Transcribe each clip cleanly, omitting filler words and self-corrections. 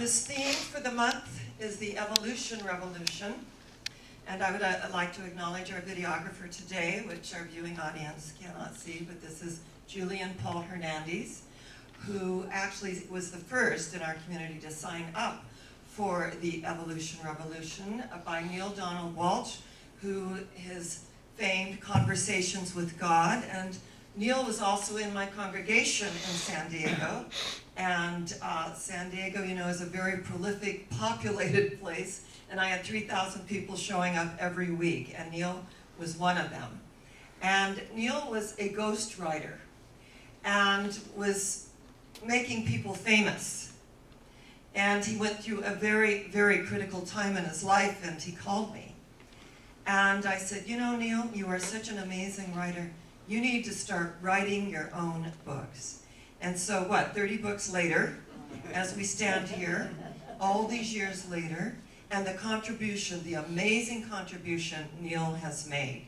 This theme for the month is the evolution revolution. And I would like to acknowledge our videographer today, which our viewing audience cannot see, but this is Julian Paul Hernandez, who actually was the first in our community to sign up for the evolution revolution by Neil Donald Walsh, who his famed Conversations with God. And Neil was also in my congregation in San Diego. And San Diego, you know, is a very prolific, populated place. And I had 3,000 people showing up every week, and Neil was one of them. And Neil was a ghostwriter and was making people famous. And he went through a very, very critical time in his life, and he called me. And I said, you know, Neil, you are such an amazing writer. You need to start writing your own books. And so what, 30 books later, as we stand here, all these years later, and the contribution, the amazing contribution Neil has made.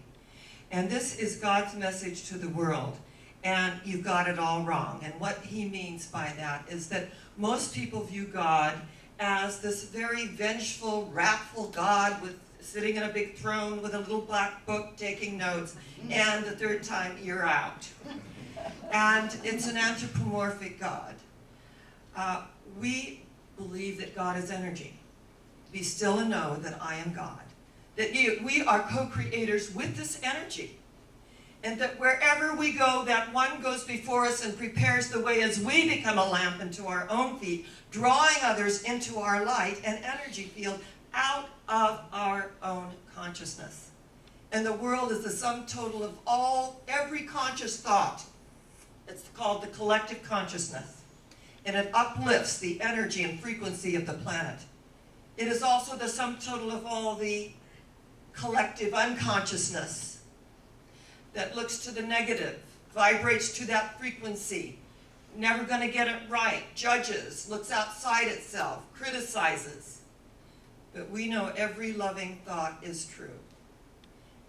And this is God's message to the world. And you've got it all wrong. And what he means by that is that most people view God as this very vengeful, wrathful God sitting in a big throne with a little black book taking notes, and the third time you're out. And it's an anthropomorphic God. We believe that God is energy. Be still and know that I am God. That we are co-creators with this energy. And that wherever we go, that one goes before us and prepares the way as we become a lamp unto our own feet, drawing others into our light and energy field out of our own consciousness. And the world is the sum total of every conscious thought. It's called the collective consciousness. And it uplifts the energy and frequency of the planet. It is also the sum total of all the collective unconsciousness that looks to the negative, vibrates to that frequency, never going to get it right, judges, looks outside itself, criticizes. But we know every loving thought is true.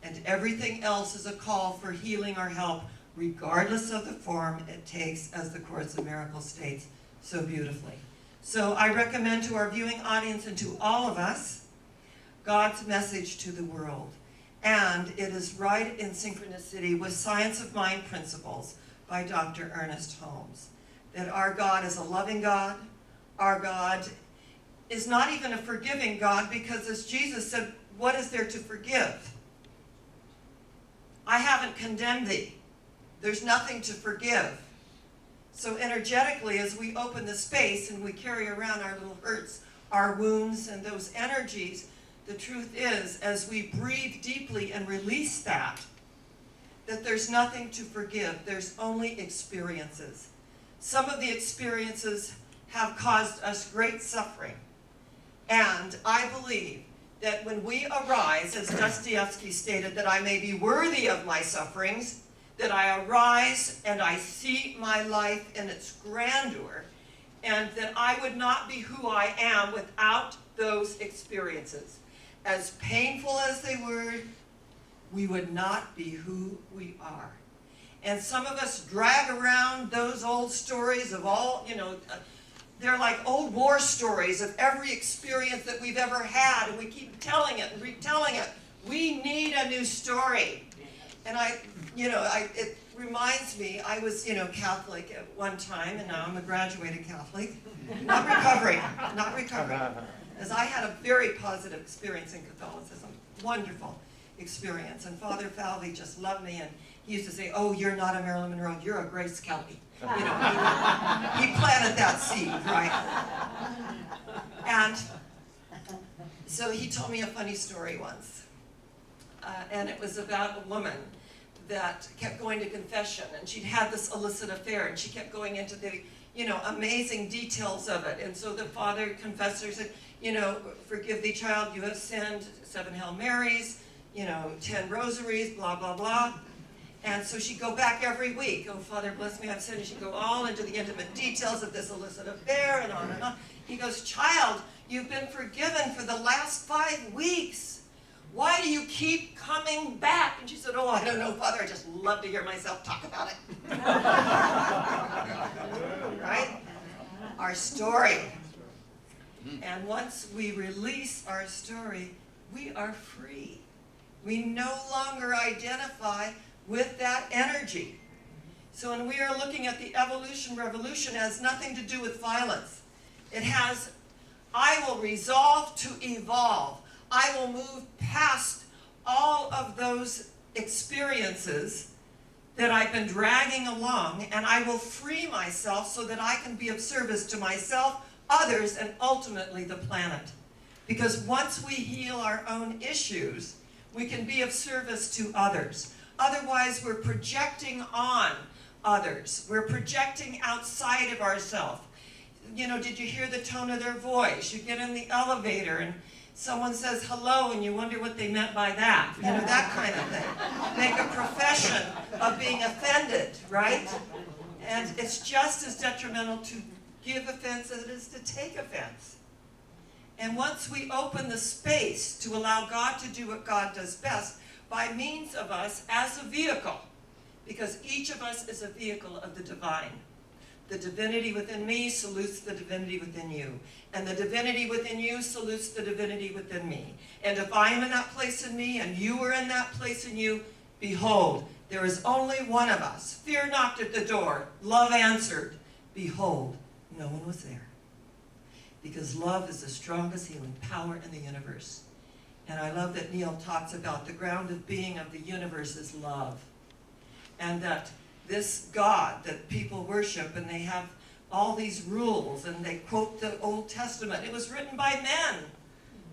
And everything else is a call for healing or help, regardless of the form it takes, as the Course in Miracles states so beautifully. So I recommend to our viewing audience and to all of us, God's message to the world. And it is right in synchronicity with Science of Mind Principles by Dr. Ernest Holmes. That our God is a loving God. Our God is not even a forgiving God, because as Jesus said, what is there to forgive? I haven't condemned thee. There's nothing to forgive. So energetically, as we open the space and we carry around our little hurts, our wounds, and those energies, the truth is, as we breathe deeply and release that there's nothing to forgive. There's only experiences. Some of the experiences have caused us great suffering. And I believe that when we arise, as Dostoevsky stated, that I may be worthy of my sufferings, that I arise and I see my life in its grandeur, and that I would not be who I am without those experiences. As painful as they were, we would not be who we are. And some of us drag around those old stories of all, you know, they're like old war stories of every experience that we've ever had, and we keep telling it and retelling it. We need a new story. And it reminds me, I was, Catholic at one time, and now I'm a graduated Catholic. Not recovering, As I had a very positive experience in Catholicism, wonderful experience. And Father Falvey just loved me, and he used to say, oh, you're not a Marilyn Monroe, you're a Grace Kelly. He planted that seed, right? And so he told me a funny story once. And it was about a woman that kept going to confession, and she'd had this illicit affair, and she kept going into the, amazing details of it. And so the father confessor said, forgive thee, child, you have sinned, 7 Hail Marys, 10 rosaries, blah, blah, blah. And so she'd go back every week. Oh, Father, bless me, I've sinned. And she'd go all into the intimate details of this illicit affair, and on and on. He goes, child, you've been forgiven for the last 5 weeks. Why do you keep coming back? And she said, oh, I don't know, Father, I just love to hear myself talk about it. Right? Our story. And once we release our story, we are free. We no longer identify with that energy. So when we are looking at the evolution revolution, it has nothing to do with violence. It has, I will resolve to evolve. I will move past all of those experiences that I've been dragging along, and I will free myself so that I can be of service to myself, others, and ultimately the planet. Because once we heal our own issues, we can be of service to others. Otherwise, we're projecting on others. We're projecting outside of ourselves. You know, did you hear the tone of their voice? You get in the elevator and someone says hello and you wonder what they meant by that. You know, that kind of thing. Make a profession of being offended, right? And it's just as detrimental to give offense as it is to take offense. And once we open the space to allow God to do what God does best by means of us as a vehicle, because each of us is a vehicle of the divine. The divinity within me salutes the divinity within you. And the divinity within you salutes the divinity within me. And if I am in that place in me and you are in that place in you, behold, there is only one of us. Fear knocked at the door. Love answered. Behold, no one was there. Because love is the strongest healing power in the universe. And I love that Neil talks about the ground of being of the universe is love. And that this God that people worship, and they have all these rules, and they quote the Old Testament. It was written by men,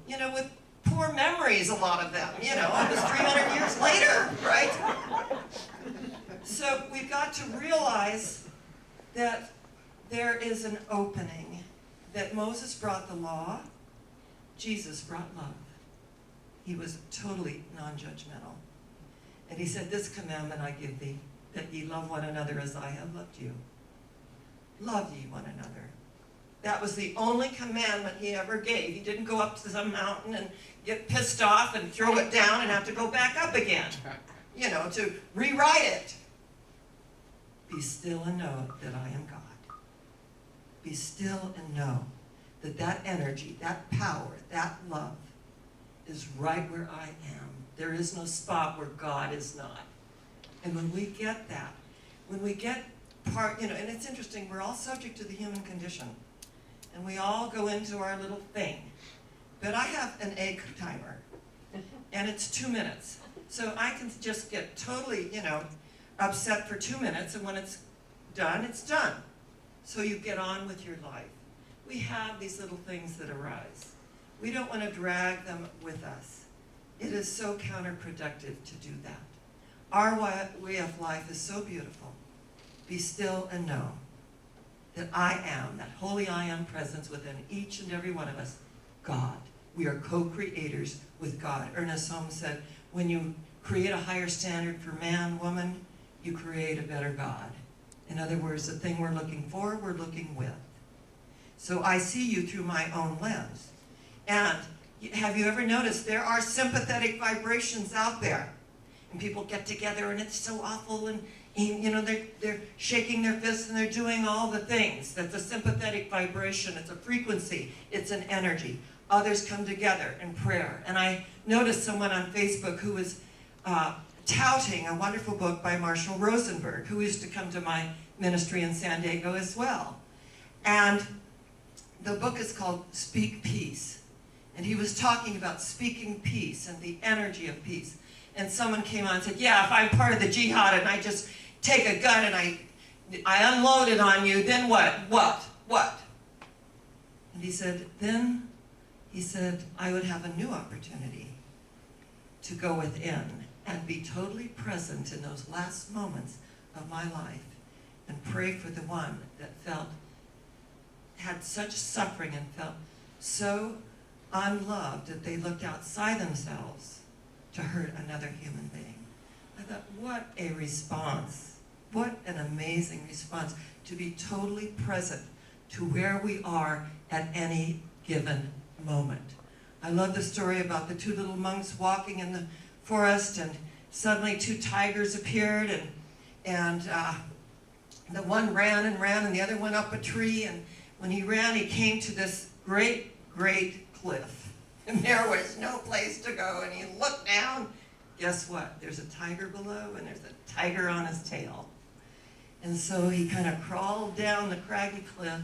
you know, with poor memories, a lot of them. You know, it was 300 years later, right? So we've got to realize that there is an opening, that Moses brought the law, Jesus brought love. He was totally non-judgmental. And he said, this commandment I give thee, that ye love one another as I have loved you. Love ye one another. That was the only commandment he ever gave. He didn't go up to some mountain and get pissed off and throw it down and have to go back up again, you know, to rewrite it. Be still and know that I am God. Be still and know that that energy, that power, that love is right where I am. There is no spot where God is not. And when we get that, when we get part, you know, and it's interesting, we're all subject to the human condition. And we all go into our little thing. But I have an egg timer, and it's 2 minutes. So I can just get totally, you know, upset for 2 minutes, and when it's done, it's done. So you get on with your life. We have these little things that arise. We don't want to drag them with us. It is so counterproductive to do that. Our way of life is so beautiful. Be still and know that I am, that holy I am presence within each and every one of us, God. We are co-creators with God. Ernest Holmes said, when you create a higher standard for man, woman, you create a better God. In other words, the thing we're looking for, we're looking with. So I see you through my own lens. And have you ever noticed there are sympathetic vibrations out there? And people get together and it's so awful, and you know, they're shaking their fists and they're doing all the things. That's a sympathetic vibration. It's a frequency. It's an energy. Others come together in prayer. And I noticed someone on Facebook who was touting a wonderful book by Marshall Rosenberg, who used to come to my ministry in San Diego as well. And the book is called Speak Peace. And he was talking about speaking peace and the energy of peace. And someone came on and said, yeah, if I'm part of the jihad and I just take a gun and I unload it on you, then what? What? And he said, then, I would have a new opportunity to go within and be totally present in those last moments of my life and pray for the one that had such suffering and felt so unloved that they looked outside themselves to hurt another human being. I thought, what a response. What an amazing response to be totally present to where we are at any given moment. I love the story about the two little monks walking in the forest, and suddenly two tigers appeared, and the one ran and ran and the other went up a tree, and when he ran he came to this great great cliff. And there was no place to go. And he looked down. Guess what? There's a tiger below, and there's a tiger on his tail. And so he kind of crawled down the craggy cliff,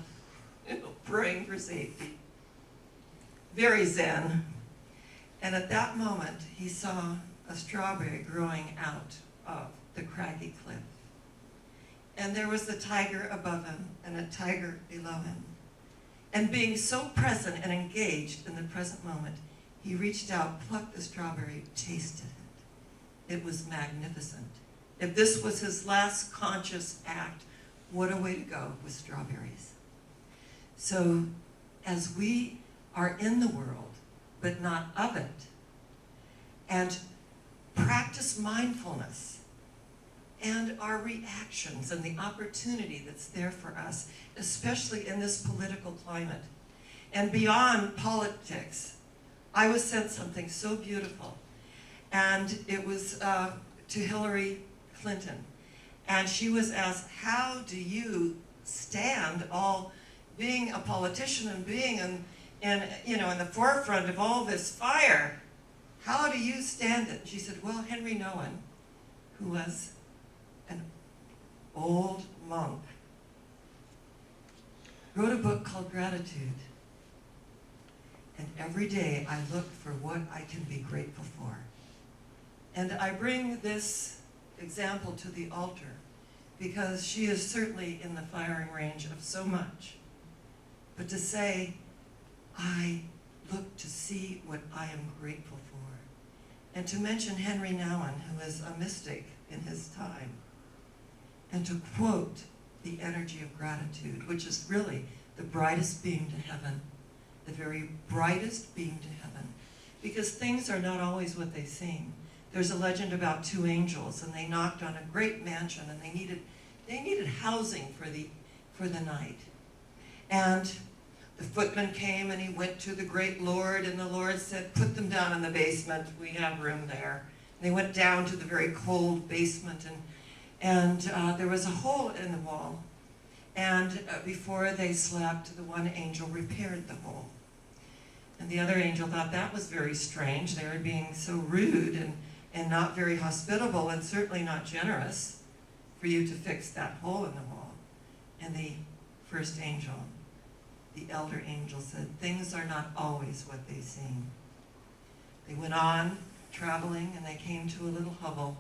praying for safety. Very zen. And at that moment, he saw a strawberry growing out of the craggy cliff. And there was the tiger above him and a tiger below him. And being so present and engaged in the present moment, he reached out, plucked the strawberry, tasted it. It was magnificent. If this was his last conscious act, what a way to go with strawberries. So as we are in the world, but not of it, and practice mindfulness, and our reactions and the opportunity that's there for us, especially in this political climate. And beyond politics, I was sent something so beautiful. And it was to Hillary Clinton. And she was asked, how do you stand all being a politician and being in the forefront of all this fire? How do you stand it? And she said, well, Henry Nouwen, who was an old monk, wrote a book called Gratitude. And every day I look for what I can be grateful for. And I bring this example to the altar because she is certainly in the firing range of so much. But to say, I look to see what I am grateful for. And to mention Henry Nouwen, who is a mystic in his time. And to quote the energy of gratitude, which is really the brightest beam to heaven, the very brightest beam to heaven. Because things are not always what they seem. There's a legend about two angels, and they knocked on a great mansion, and they needed housing for the night. And the footman came, and he went to the great Lord, and the Lord said, put them down in the basement. We have room there. And they went down to the very cold basement, and there was a hole in the wall. And before they slept, the one angel repaired the hole. And the other angel thought that was very strange. They were being so rude and not very hospitable, and certainly not generous for you to fix that hole in the wall. And the first angel, the elder angel, said, things are not always what they seem. They went on traveling, and they came to a little hovel,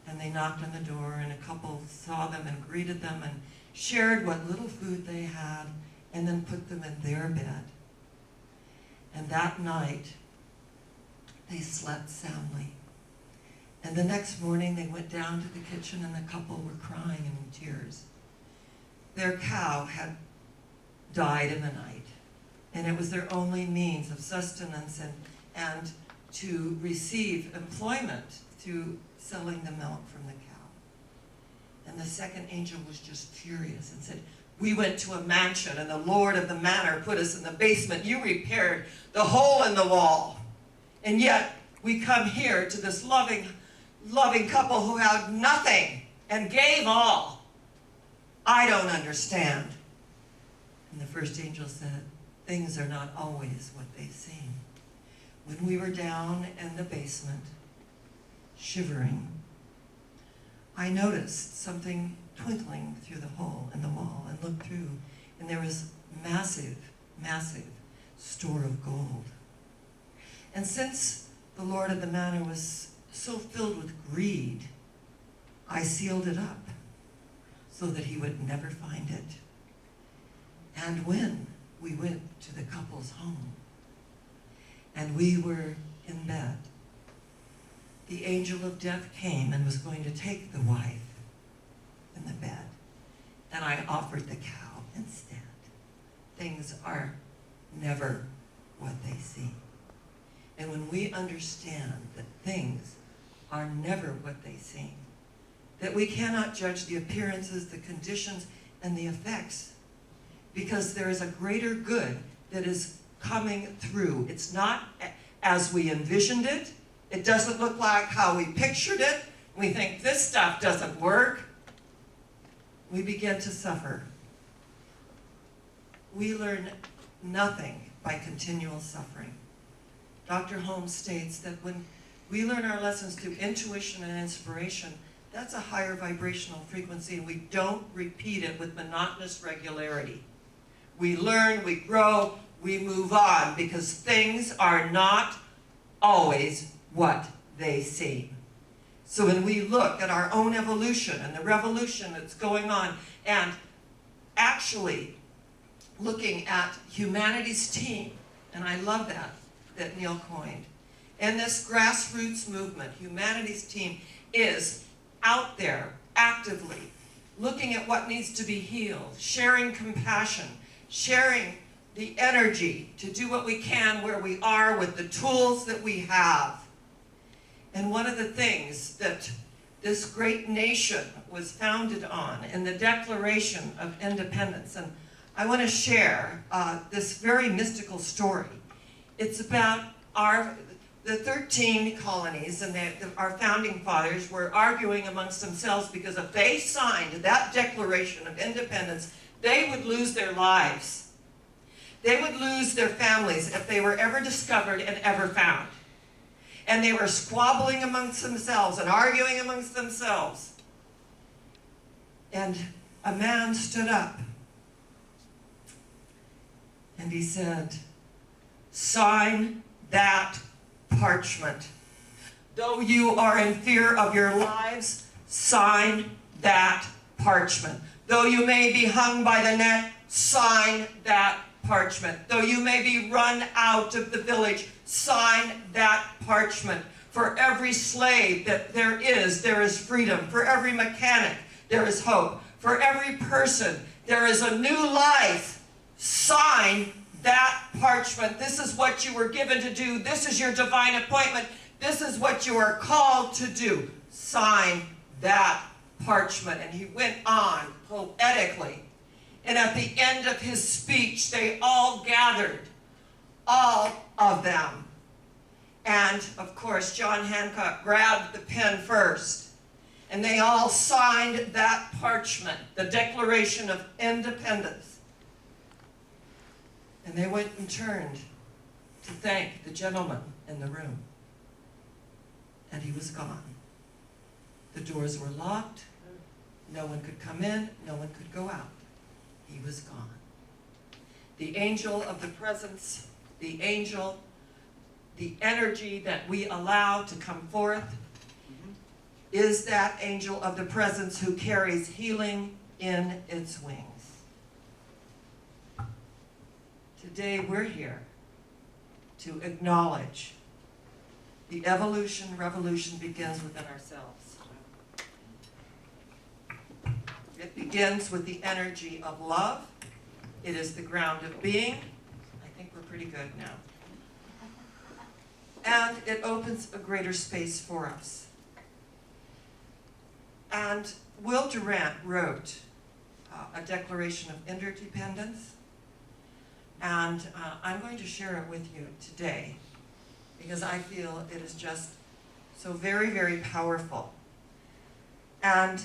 and they knocked on the door, and a couple saw them and greeted them and shared what little food they had, and then put them in their bed. And that night, they slept soundly. And the next morning, they went down to the kitchen, and the couple were crying and in tears. Their cow had died in the night, and it was their only means of sustenance and to receive employment through selling the milk from the cow. And the second angel was just furious and said, we went to a mansion, and the Lord of the manor put us in the basement. You repaired the hole in the wall. And yet, we come here to this loving couple who had nothing and gave all. I don't understand. And the first angel said, things are not always what they seem. When we were down in the basement, shivering, I noticed something twinkling through the hole in the wall, and looked through, and there was massive, massive store of gold. And since the Lord of the manor was so filled with greed, I sealed it up so that he would never find it. And when we went to the couple's home, and we were in bed, the angel of death came and was going to take the wife in the bed, and I offered the cow instead. Things are never what they seem. And when we understand that things are never what they seem, that we cannot judge the appearances, the conditions, and the effects, because there is a greater good that is coming through. It's not as we envisioned it. It doesn't look like how we pictured it. We think this stuff doesn't work. We begin to suffer. We learn nothing by continual suffering. Dr. Holmes states that when we learn our lessons through intuition and inspiration, that's a higher vibrational frequency, and we don't repeat it with monotonous regularity. We learn, we grow, we move on, because things are not always what they seem. So when we look at our own evolution and the revolution that's going on, and actually looking at humanity's team, and I love that Neil coined, and this grassroots movement, humanity's team, is out there actively looking at what needs to be healed, sharing compassion, sharing the energy to do what we can where we are with the tools that we have. And one of the things that this great nation was founded on in the Declaration of Independence, and I want to share this very mystical story. It's about the 13 colonies, and our founding fathers were arguing amongst themselves because if they signed that Declaration of Independence, they would lose their lives. They would lose their families if they were ever discovered and ever found. And they were squabbling amongst themselves and arguing amongst themselves. And a man stood up and he said, "Sign that parchment. Though you are in fear of your lives, sign that parchment. Though you may be hung by the neck, sign that parchment. Though you may be run out of the village, sign that parchment. For every slave that there is freedom. For every mechanic, there is hope. For every person, there is a new life. Sign that parchment. This is what you were given to do. This is your divine appointment. This is what you are called to do. Sign that parchment." And he went on poetically. And at the end of his speech, they all gathered, all of them. And of course, John Hancock grabbed the pen first. And they all signed that parchment, the Declaration of Independence. And they went and turned to thank the gentleman in the room. And he was gone. The doors were locked. No one could come in. No one could go out. He was gone. The angel of the presence, the angel, the energy that we allow to come forth, is that angel of the presence who carries healing in its wings. Today we're here to acknowledge the revolution begins within ourselves. It begins with the energy of love. It is the ground of being. I think we're pretty good now. And it opens a greater space for us. And Will Durant wrote a Declaration of Interdependence. And I'm going to share it with you today because I feel it is just so very, very powerful. And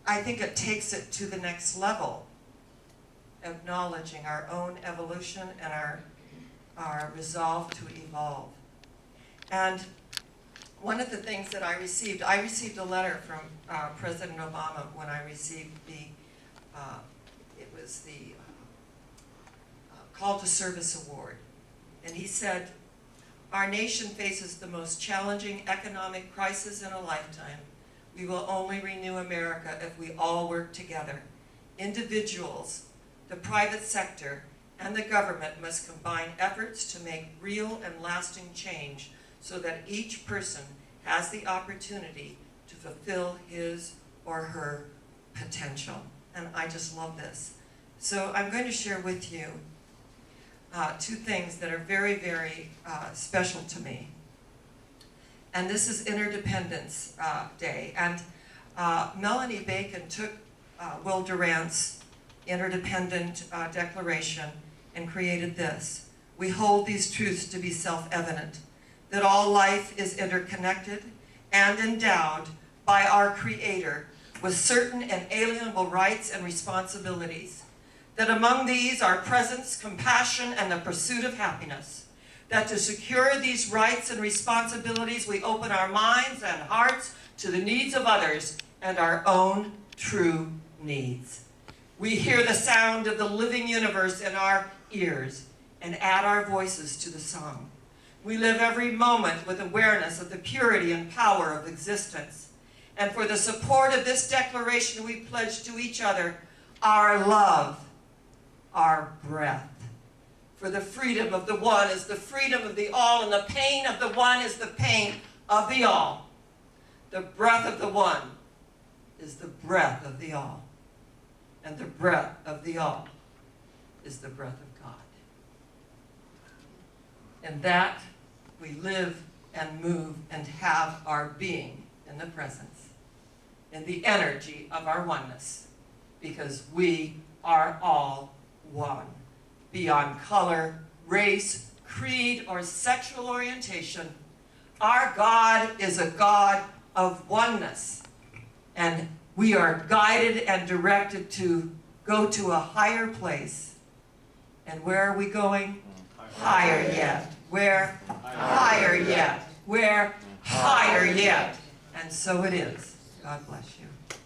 I think it takes it to the next level, acknowledging our own evolution and our resolve to evolve. And one of the things that I received a letter from President Obama when I received it was the Call to Service Award. And he said, "Our nation faces the most challenging economic crisis in a lifetime. We will only renew America if we all work together. Individuals, the private sector, and the government must combine efforts to make real and lasting change so that each person has the opportunity to fulfill his or her potential." And I just love this. So I'm going to share with you two things that are very, very special to me. And this is Interdependence Day. And Melanie Bacon took Will Durant's Interdependent Declaration and created this. "We hold these truths to be self-evident, that all life is interconnected and endowed by our Creator with certain inalienable rights and responsibilities, that among these are presence, compassion, and the pursuit of happiness, that to secure these rights and responsibilities, we open our minds and hearts to the needs of others and our own true needs. We hear the sound of the living universe in our ears and add our voices to the song. We live every moment with awareness of the purity and power of existence. And for the support of this declaration, we pledge to each other our love, our breath. For the freedom of the one is the freedom of the all, and the pain of the one is the pain of the all. The breath of the one is the breath of the all, and the breath of the all is the breath of God. In that we live and move and have our being in the presence, in the energy of our oneness, because we are all one, beyond color, race, creed, or sexual orientation. Our God is a God of oneness, and we are guided and directed to go to a higher place. And where are we going? Higher yet. Where? Higher yet. Where? Higher yet. And so it is. God bless you.